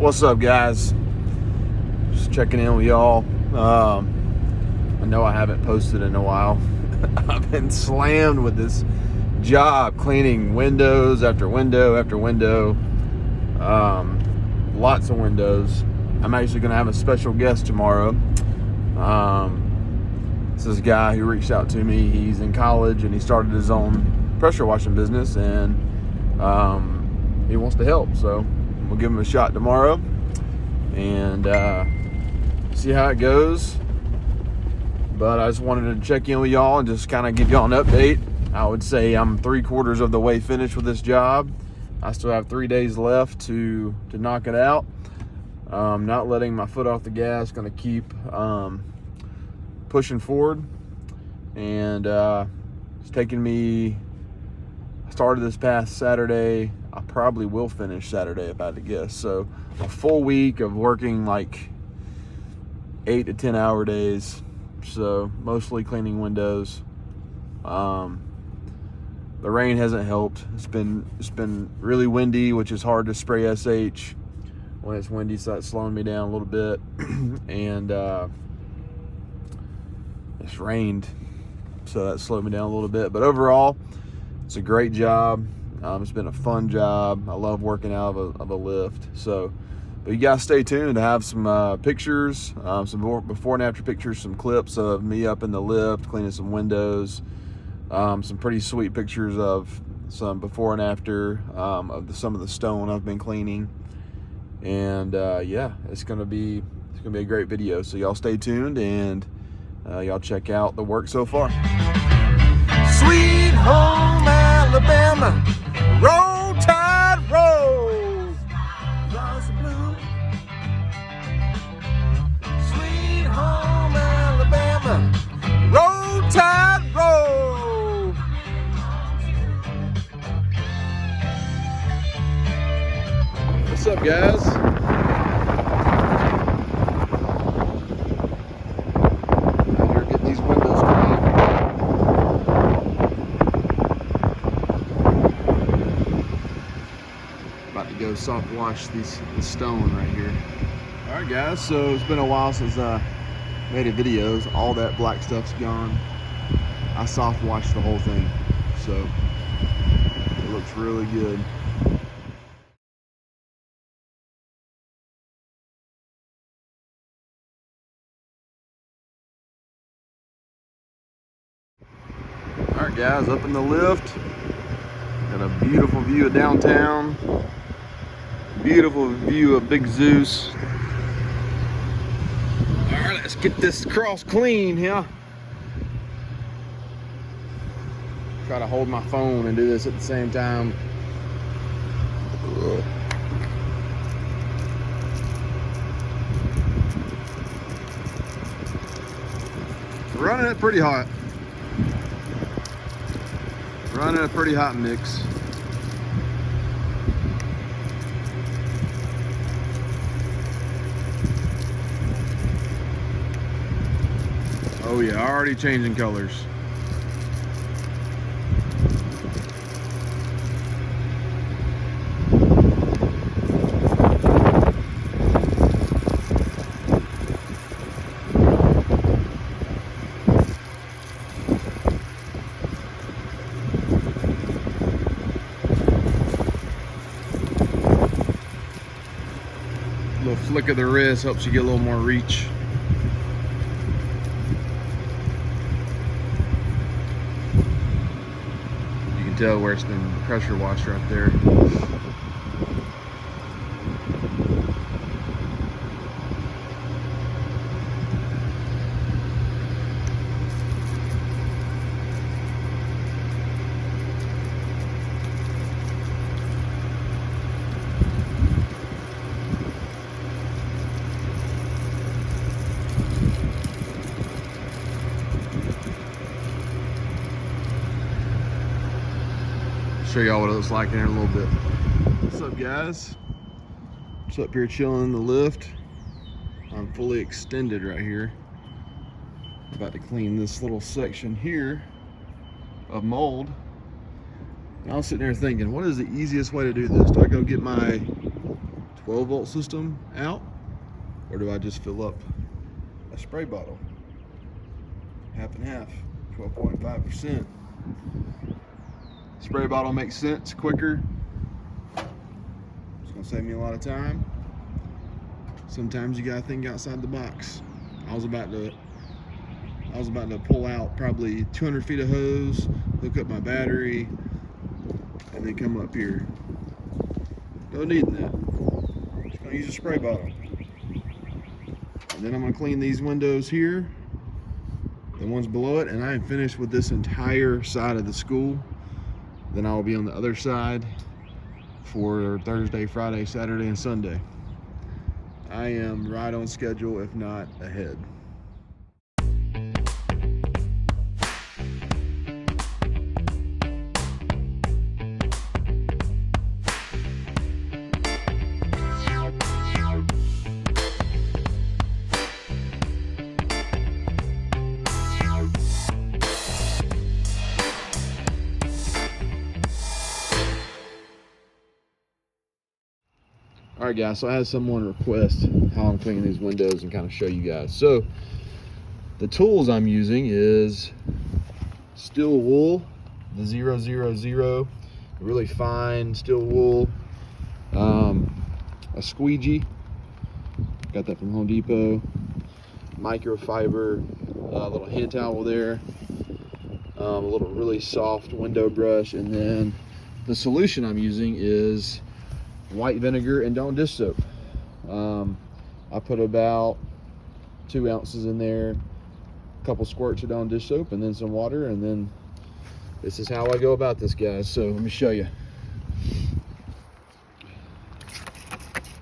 What's up, guys? Just checking in with y'all. I know I haven't posted in a while. I've been slammed with this job, cleaning windows after window after window. Lots of windows. I'm actually going to have a special guest tomorrow. This is a guy who reached out to me. He's in college and he started his own pressure washing business, and he wants to help. So we'll give him a shot tomorrow and see how it goes. But I just wanted to check in with y'all and just kind of give y'all an update. I would say I'm 3/4 of the way finished with this job. I still have 3 days left to knock it out. Not letting my foot off the gas. Going to keep pushing forward. And it's taking me, I started this past Saturday. I probably will finish Saturday if I had to guess. So a full week of working like 8 to 10 hour days. So mostly cleaning windows. The rain hasn't helped. It's been really windy, which is hard to spray SH when it's windy, so that's slowing me down a little bit. And it's rained, so that slowed me down a little bit. But overall, it's a great job. It's been a fun job. I love working out of a lift. So, but you guys stay tuned to have some pictures, some more before and after pictures, some clips of me up in the lift cleaning some windows, some pretty sweet pictures of some before and after of some of the stone I've been cleaning. And yeah, it's gonna be a great video. So y'all stay tuned and y'all check out the work so far. Sweet home Alabama, roll tide roll. Lots of blue. Sweet home Alabama, roll tide roll. What's up, guys? Out here getting these windows cleaned. About to go soft wash this stone right here. All right, guys. So it's been a while since I made a video. All that black stuff's gone. I soft washed the whole thing, so it looks really good. All right, guys, up in the lift. Got a beautiful view of downtown. Beautiful view of Big Zeus. All right, let's get this cross clean here. Try to hold my phone and do this at the same time. Ugh. Running it pretty hot. Running a pretty hot mix. Oh yeah, already changing colors. Little flick of the wrist helps you get a little more reach. You can tell where it's been pressure washed right there. Show y'all what it looks like in here in a little bit. What's up, guys? Just up here chilling in the lift. I'm fully extended right here. About to clean this little section here of mold. And I was sitting there thinking, what is the easiest way to do this? Do I go get my 12-volt system out, or do I just fill up a spray bottle? Half and half, 12.5%. Spray bottle makes sense, quicker. It's gonna save me a lot of time. Sometimes you gotta think outside the box. I was about to pull out probably 200 feet of hose, hook up my battery, and then come up here. Don't need that. Just gonna use a spray bottle. And then I'm gonna clean these windows here, the ones below it, and I am finished with this entire side of the school. Then I will be on the other side for Thursday, Friday, Saturday, and Sunday. I am right on schedule, if not ahead. All right, guys, so I had someone request how I'm cleaning these windows and kind of show you guys. So the tools I'm using is steel wool, the 000, really fine steel wool, a squeegee, got that from Home Depot, microfiber, a little hand towel there, a little really soft window brush, and then the solution I'm using is white vinegar and Dawn dish soap. I put about 2 ounces in there, a couple squirts of Dawn dish soap, and then some water, and then this is how I go about this, guys. So let me show you.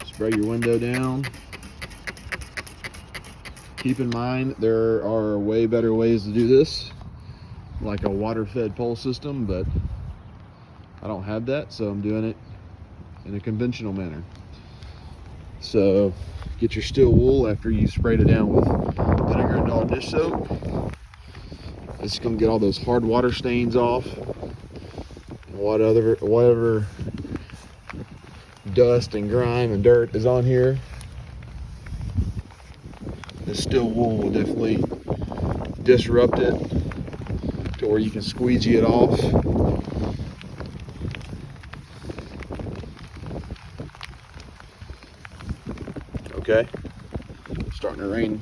Spray your window down. Keep in mind there are way better ways to do this, like a water-fed pole system, but I don't have that, so I'm doing it in a conventional manner. So get your steel wool after you sprayed it down with vinegar and Dawn dish soap. It's gonna get all those hard water stains off, and whatever dust and grime and dirt is on here. This steel wool will definitely disrupt it to where you can squeegee it off. Okay, starting to rain.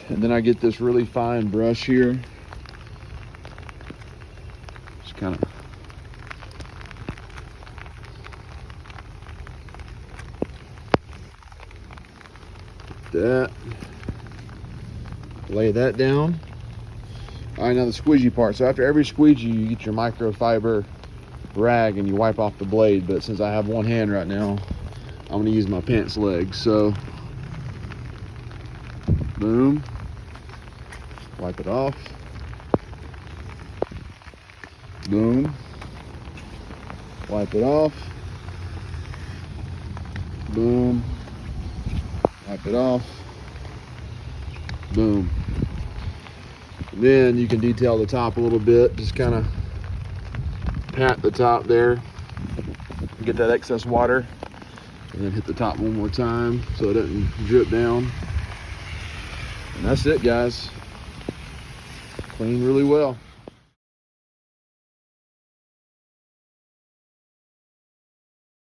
And then I get this really fine brush here. Just kind of that. Lay that down. All right, now the squeegee part. So after every squeegee, you get your microfiber rag and you wipe off the blade. But since I have one hand right now, I'm gonna use my pants leg. So, boom, wipe it off. Boom, wipe it off. Boom, wipe it off. Boom. And then you can detail the top a little bit. Just kind of pat the top there, get that excess water. And then hit the top one more time so it doesn't drip down. And that's it, guys. Clean really well.